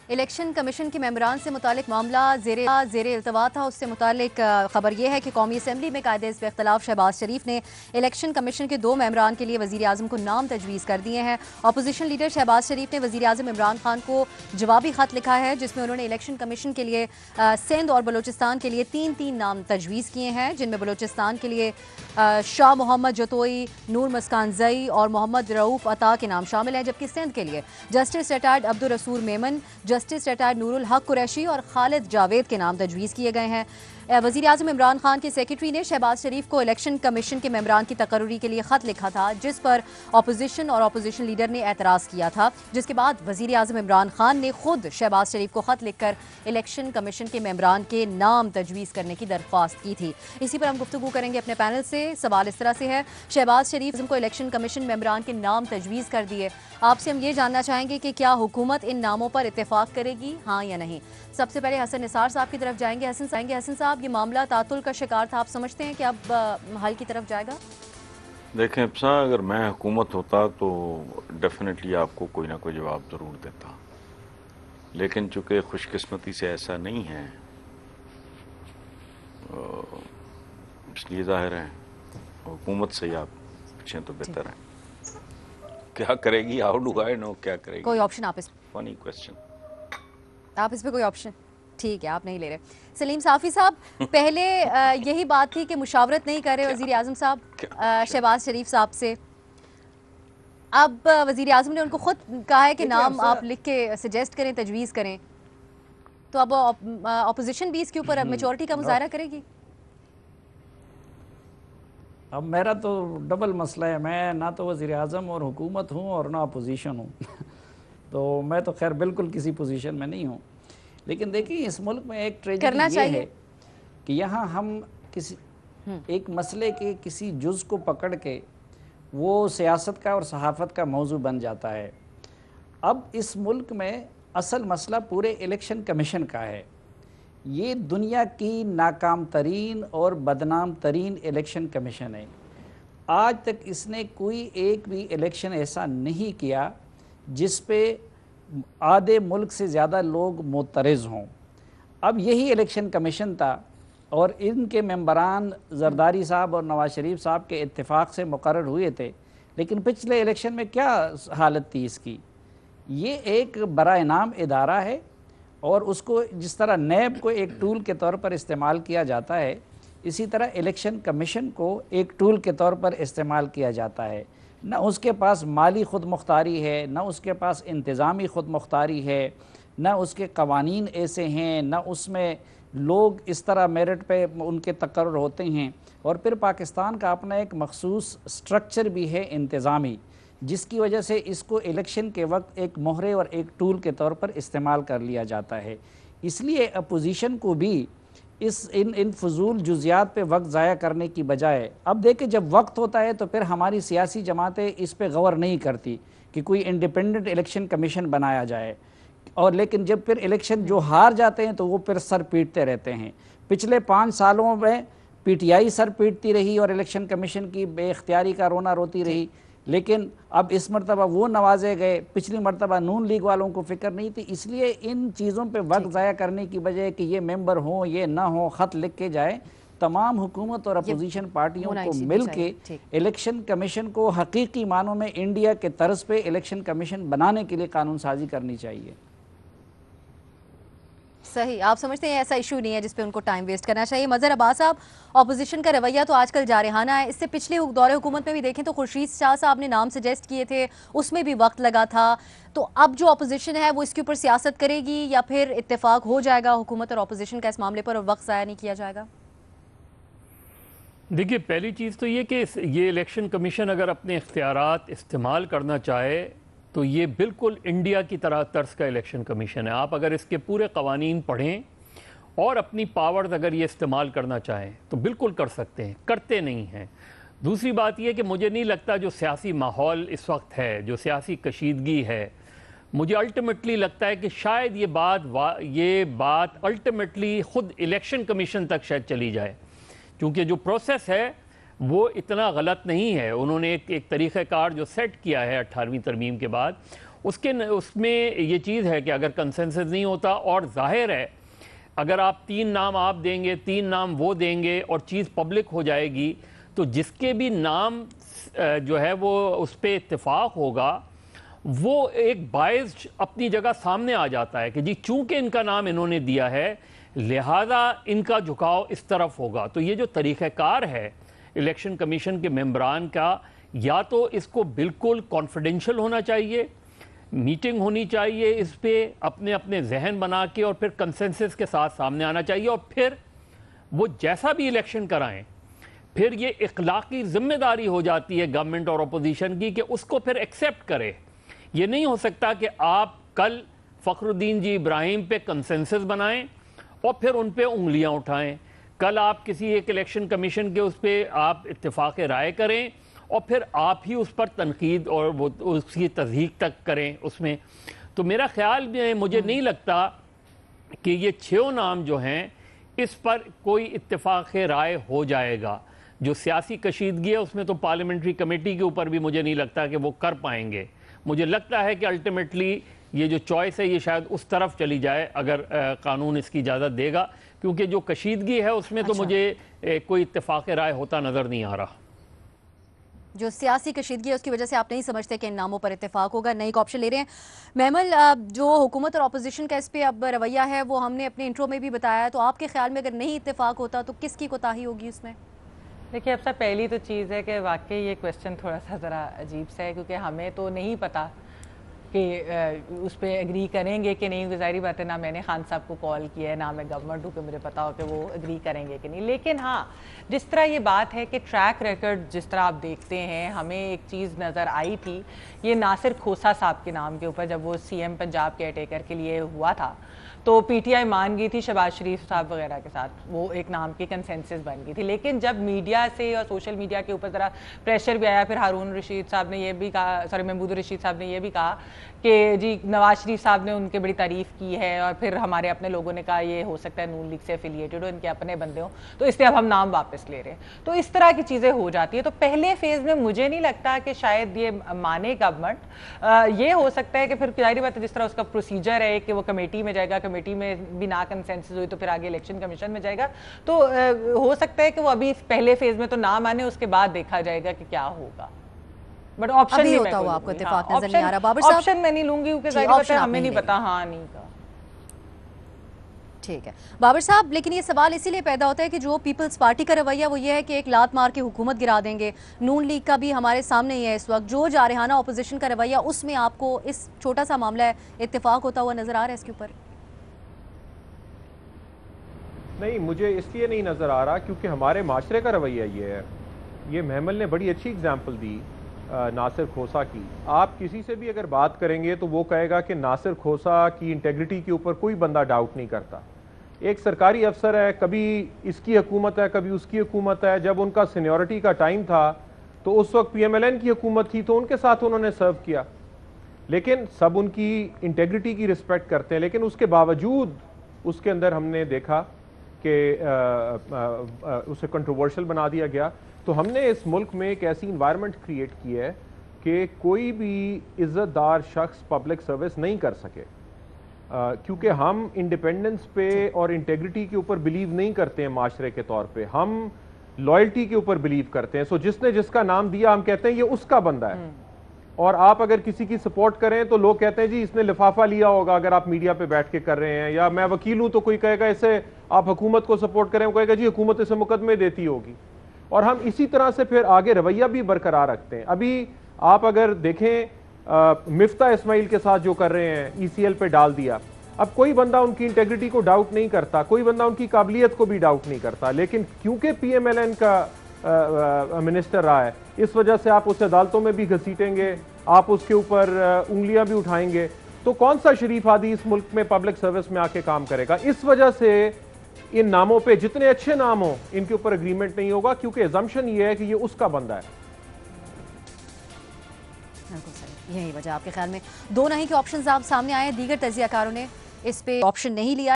Election commission के मेंबरान से मुतालिक मामला ज़ेरे इल्तवा था। उससे मुतालिक खबर यह है कि कौमी असम्बली में कायदे इस इख्तलाफ शहबाज शरीफ ने इलेक्शन कमीशन के 2 मेंबरान के लिए वज़ीर आज़म को नाम तजवीज़ कर दिए हैं। अपोजिशन लीडर शहबाज शरीफ ने वज़ीर आज़म इमरान खान को जवाबी खत लिखा है, जिसमें उन्होंने इलेक्शन कमीशन के लिए सिंध और बलूचिस्तान के लिए 3-3 नाम तजवीज़ किए हैं, जिनमें बलूचिस्तान के लिए शाह मोहम्मद जतोई, नूर मस्कान जई और मोहम्मद रऊफ़ अता के नाम शामिल हैं, जबकि सिंध के लिए जस्टिस रिटायर्ड अब्दुल रसूल मेमन, जस्टिस रिटायर्ड नूरुल हक कुरैशी और खालिद जावेद के नाम तजवीज़ किए गए हैं। वज़ीर आज़म इमरान खान के सेक्रेटरी ने शहबाज शरीफ को इलेक्शन कमीशन के मेंबरान की तकर्री के लिए खत लिखा था, जिस पर अपोजिशन और अपोजिशन लीडर ने एतराज़ किया था, जिसके बाद वज़ीर आज़म इमरान खान ने खुद शहबाज शरीफ को खत लिखकर इलेक्शन कमीशन के मेंबरान के नाम तजवीज़ करने की दरख्वास्त की थी। इसी पर हम गुफ्तगू करेंगे अपने पैनल से। सवाल इस तरह से है, शहबाज शरीफ को इलेक्शन कमीशन मेंबरान के नाम तजवीज़ कर दिए, आपसे हम ये जानना चाहेंगे कि क्या हुकूमत इन नामों पर इत्तेफाक करेगी, हाँ या नहीं। सबसे पहले हसन निसार साहब की तरफ जाएंगे। हसन साहब, ये मामला तातुल का शिकार था, आप समझते हैं कि अब हल की तरफ जाएगा? देखें इब्सा, अगर मैं हुकूमत होता तो डेफिनेटली आपको कोई ना कोई जवाब ज़रूर देता, लेकिन चूँकि खुशकिस्मती से ऐसा नहीं है, इसलिए ज़ाहिर है हुकूमत से ही आप पूछें तो बेहतर है। क्या करेगी, हाउ डू आई नो क्या करेगी? कोई ऑप्शन आप इस फनी क्वेश्चन, आप इस पे कोई ऑप्शन? ठीक है, आप नहीं ले रहे। सलीम साफ़ी साहब, पहले यही बात थी कि मुशावरत नहीं कर रहे वज़ीर आज़म साहब शहबाज शरीफ साहब से। अब वज़ीर आज़म ने उनको खुद कहा है कि नाम आप लिख के सजेस्ट करें, तजवीज़ करें, तो अब अपोजिशन भी इसके ऊपर मेजॉरिटी का मुजाहरा करेगी। अब मेरा तो डबल मसला है, मैं ना तो वज़ीर आज़म और हुकूमत हूँ और ना अपोजिशन हूँ तो मैं तो खैर बिल्कुल किसी पोजीशन में नहीं हूँ। लेकिन देखिए, इस मुल्क में एक ट्रेजेडी ये है कि यहाँ हम किसी एक मसले के किसी जुज़ को पकड़ के वो सियासत का और सहाफ़त का मौजू बन जाता है। अब इस मुल्क में असल मसला पूरे इलेक्शन कमीशन का है। ये दुनिया की नाकाम तरीन और बदनाम तरीन इलेक्शन कमीशन है। आज तक इसने कोई एक भी इलेक्शन ऐसा नहीं किया जिस पे आधे मुल्क से ज़्यादा लोग मुतरज़ हों। अब यही इलेक्शन कमीशन था और इनके मेंबरान जरदारी साहब और नवाज शरीफ साहब के इत्तेफाक से मुकर्रर हुए थे, लेकिन पिछले इलेक्शन में क्या हालत थी इसकी? ये एक बराए नाम इदारा है और उसको जिस तरह नैब को एक टूल के तौर पर इस्तेमाल किया जाता है, इसी तरह इलेक्शन कमीशन को एक टूल के तौर पर इस्तेमाल किया जाता है। न उसके पास माली खुद मुख्तारी है, न उसके पास इंतज़ामी खुद मुख्तारी है, न उसके कवानीन ऐसे हैं, न उसमें लोग इस तरह मेरिट पे उनके तकर्रुर होते हैं। और फिर पाकिस्तान का अपना एक मखसूस स्ट्रक्चर भी है इंतज़ामी, जिसकी वजह से इसको इलेक्शन के वक्त एक मोहरे और एक टूल के तौर पर इस्तेमाल कर लिया जाता है। इसलिए अपोजिशन को भी इन फजूल जुज़ियात पे वक्त ज़ाया करने की बजाय, अब देखें जब वक्त होता है तो फिर हमारी सियासी जमातें इस पे गौर नहीं करती कि कोई इंडिपेंडेंट इलेक्शन कमीशन बनाया जाए, और लेकिन जब फिर इलेक्शन जो हार जाते हैं तो वो फिर सर पीटते रहते हैं। पिछले 5 सालों में PTI सर पीटती रही और इलेक्शन कमीशन की बेख्तियारी का रोना रोती रही, लेकिन अब इस मरतबा वो नवाजे गए, पिछली मरतबा नून लीग वालों को फिक्र नहीं थी। इसलिए इन चीज़ों पे वक्त ज़ाया करने की बजाय कि ये मेंबर हों ये ना हो, ख़त लिख के जाए, तमाम हुकूमत और अपोजिशन पार्टियों को मिल के इलेक्शन कमीशन को हकीकी मानों में इंडिया के तर्ज पे इलेक्शन कमीशन बनाने के लिए कानून साजी करनी चाहिए। सही, आप समझते हैं ऐसा इशू नहीं है जिस पे उनको टाइम वेस्ट करना चाहिए। मज़हर अब्बास साहब, अपोजिशन का रवैया तो आजकल जारहाना है। इससे पिछले दौरे हुकूमत में भी देखें तो खुर्शीद शाह साहब ने नाम सजेस्ट किए थे, उसमें भी वक्त लगा था। तो अब जो अपोजिशन है वो इसके ऊपर सियासत करेगी या फिर इत्तेफाक हो जाएगा हुकूमत और अपोजिशन का इस मामले पर और वक्त ज़ाया नहीं किया जाएगा? देखिए, पहली चीज़ तो ये कि ये इलेक्शन कमीशन अगर अपने इख्तियारात इस्तेमाल करना चाहे तो ये बिल्कुल इंडिया की तरह तर्ज का इलेक्शन कमीशन है। आप अगर इसके पूरे कवानीन पढ़ें और अपनी पावर्स अगर ये इस्तेमाल करना चाहें तो बिल्कुल कर सकते हैं, करते नहीं हैं। दूसरी बात यह कि मुझे नहीं लगता जो सियासी माहौल इस वक्त है, जो सियासी कशीदगी है, मुझे अल्टीमेटली लगता है कि शायद ये बात अल्टीमेटली ख़ुद इलेक्शन कमीशन तक शायद चली जाए, क्योंकि जो प्रोसेस है वो इतना गलत नहीं है। उन्होंने एक तरीक़ाकार जो सेट किया है 18वीं तरमीम के बाद, उसमें ये चीज़ है कि अगर कंसेंसस नहीं होता, और जाहिर है अगर आप 3 नाम आप देंगे, 3 नाम वो देंगे और चीज़ पब्लिक हो जाएगी, तो जिसके भी नाम जो है वो उस पर इत्तेफाक होगा, वो एक बायस्ड अपनी जगह सामने आ जाता है कि जी चूंकि इनका नाम इन्होंने दिया है लिहाजा इनका झुकाव इस तरफ होगा। तो ये जो तरीक़ाकार है इलेक्शन कमीशन के मेंबरान का, या तो इसको बिल्कुल कॉन्फिडेंशियल होना चाहिए, मीटिंग होनी चाहिए इस पे अपने अपने जहन बना के, और फिर कंसेंसस के साथ सामने आना चाहिए, और फिर वो जैसा भी इलेक्शन कराएं, फिर ये इखलाकी जिम्मेदारी हो जाती है गवर्नमेंट और अपोजिशन की कि उसको फिर एक्सेप्ट करे। ये नहीं हो सकता कि आप कल फ़खरुद्दीन जी इब्राहिम पे कंसेंसस बनाएं और फिर उन पे उंगलियां उठाएं, कल आप किसी एक इलेक्शन कमीशन के उस पर आप इत्तेफाक राय करें और फिर आप ही उस पर तनकीद और वो उसकी तस्दीक तक करें उसमें। तो मेरा ख्याल में मुझे नहीं लगता कि ये 6 नाम जो हैं इस पर कोई इत्तेफाक राय हो जाएगा। जो सियासी कशीदगी है उसमें तो पार्लियामेंट्री कमेटी के ऊपर भी मुझे नहीं लगता कि वो कर पाएंगे। मुझे लगता है कि अल्टीमेटली ये जो चॉइस है ये शायद उस तरफ चली जाए अगर कानून इसकी इजाज़त देगा, क्योंकि जो कशीदगी है उसमें तो मुझे कोई इत्तेफाक राय होता नज़र नहीं आ रहा। जो सियासी कशीदगी है उसकी वजह से आप नहीं समझते कि इन नामों पर इत्तेफाक होगा, नई ऑप्शन ले रहे हैं। महमल, जो हुकूमत और अपोजिशन का इस पे अब रवैया है वो हमने अपने इंट्रो में भी बताया है, तो आपके ख्याल में अगर नहीं इत्तेफाक होता तो किसकी कोताही होगी उसमें? देखिए, अब सब पहली तो चीज़ है कि वाकई ये क्वेश्चन थोड़ा सा ज़रा अजीब सा है, क्योंकि हमें तो नहीं पता कि उस पर एग्री करेंगे कि नहीं। ज़ाहिर बात है, ना मैंने खान साहब को कॉल किया है, ना मैं गवर्नमेंट हूँ कि मुझे पता हो कि वो एग्री करेंगे कि नहीं। लेकिन हाँ, जिस तरह ये बात है कि ट्रैक रिकॉर्ड जिस तरह आप देखते हैं, हमें एक चीज़ नज़र आई थी ये नासिर खोसा साहब के नाम के ऊपर, जब वो CM पंजाब केयर टेकर के लिए हुआ था तो PTI मान गई थी शहबाज शरीफ साहब वगैरह के साथ, वो एक नाम की कंसेंसस बन गई थी। लेकिन जब मीडिया से और सोशल मीडिया के ऊपर ज़रा प्रेशर भी आया, फिर हारून रशीद साहब ने ये भी कहा, सॉरी महमूद रशीद साहब ने ये भी कहा कि जी नवाज शरीफ साहब ने उनकी बड़ी तारीफ़ की है, और फिर हमारे अपने लोगों ने कहा ये हो सकता है नून लीग से एफिलिएटेड हो, इनके अपने बंदे हो, तो इसलिए अब हम नाम वापस ले रहे हैं। तो इस तरह की चीज़ें हो जाती है। तो पहले फेज़ में मुझे नहीं लगता कि शायद ये माने गवर्नमेंट। ये हो सकता है कि फिर जाहिर बात है जिस तरह उसका प्रोसीजर है कि वो कमेटी में जाएगा, कमेटी में भी ना कंसेंसस हुई तो फिर आगे इलेक्शन कमीशन में जाएगा। तो हो सकता है कि वो अभी पहले फेज़ में तो ना माने, उसके बाद देखा जाएगा कि क्या होगा। बट ऑप्शन नहीं होता हुआ आपको इत्तेफाक नजर नहीं आ रहा। बाबर साहब, ऑप्शन मैं नहीं लूंगी क्योंकि जाहिर बात है हमें नहीं पता। हाँ, नहीं का ठीक है बाबर साहब, लेकिन ये सवाल इसीलिए पैदा होता है कि जो पीपल्स पार्टी का रवैया वो ये है कि एक लात मार के हुकूमत गिरा देंगे। नून लीग का भी हमारे सामने ही है इस वक्त जो जारहाना अपोजिशन का रवैया, उसमें आपको इस छोटा सा मामला है इत्तेफाक होता हुआ नजर आ रहा है इसके ऊपर? नहीं, मुझे इसलिए नहीं नज़र आ रहा क्योंकि हमारे माशरे का रवैया ये है। ये महमल ने बड़ी अच्छी एग्जाम्पल दी नासिर खोसा की। आप किसी से भी अगर बात करेंगे तो वो कहेगा कि नासिर खोसा की इंटेग्रिटी के ऊपर कोई बंदा डाउट नहीं करता। एक सरकारी अफसर है, कभी इसकी हुकूमत है कभी उसकी हुकूमत है। जब उनका सीनियरिटी का टाइम था तो उस वक्त PMLN की हुकूमत थी तो उनके साथ उन्होंने सर्व किया, लेकिन सब उनकी इंटेग्रिटी की रिस्पेक्ट करते हैं। लेकिन उसके बावजूद उसके अंदर हमने देखा कि उसे कंट्रोवर्शियल बना दिया गया। तो हमने इस मुल्क में एक ऐसी इन्वायरमेंट क्रिएट की है कि कोई भी इज़्ज़तदार शख्स पब्लिक सर्विस नहीं कर सके, क्योंकि हम इंडिपेंडेंस पे और इंटेग्रिटी के ऊपर बिलीव नहीं करते हैं। माशरे के तौर पे हम लॉयल्टी के ऊपर बिलीव करते हैं। सो जिसने जिसका नाम दिया हम कहते हैं ये उसका बंदा है। और आप अगर किसी की सपोर्ट करें तो लोग कहते हैं जी इसने लिफाफा लिया होगा, अगर आप मीडिया पे बैठ के कर रहे हैं। या मैं वकील हूं तो कोई कहेगा इसे आप हुकूमत को सपोर्ट करें, वो कहेगा जी हुकूमत इसे मुकदमे देती होगी। और हम इसी तरह से फिर आगे रवैया भी बरकरार रखते हैं। अभी आप अगर देखें मिफ्ता इस्माइल के साथ जो कर रहे हैं, ECL पे डाल दिया। अब कोई बंदा उनकी इंटेग्रिटी को डाउट नहीं करता, कोई बंदा उनकी काबिलियत को भी डाउट नहीं करता, लेकिन क्योंकि PMLN का मिनिस्टर रहा है इस वजह से आप उसे अदालतों में भी घसीटेंगे, आप उसके ऊपर उंगलियां भी उठाएंगे। तो कौन सा शरीफ आदमी इस मुल्क में पब्लिक सर्विस में आके काम करेगा? इस वजह से इन नामों पे जितने अच्छे नाम हो इनके ऊपर एग्रीमेंट नहीं होगा, क्योंकि एजम्पशन ये है कि ये उसका बंदा है। यही वजह आपके ख्याल में दो नहीं के ऑप्शंस आप सामने आए, दीगर तजियाकारों ने इस पे ऑप्शन नहीं लिया।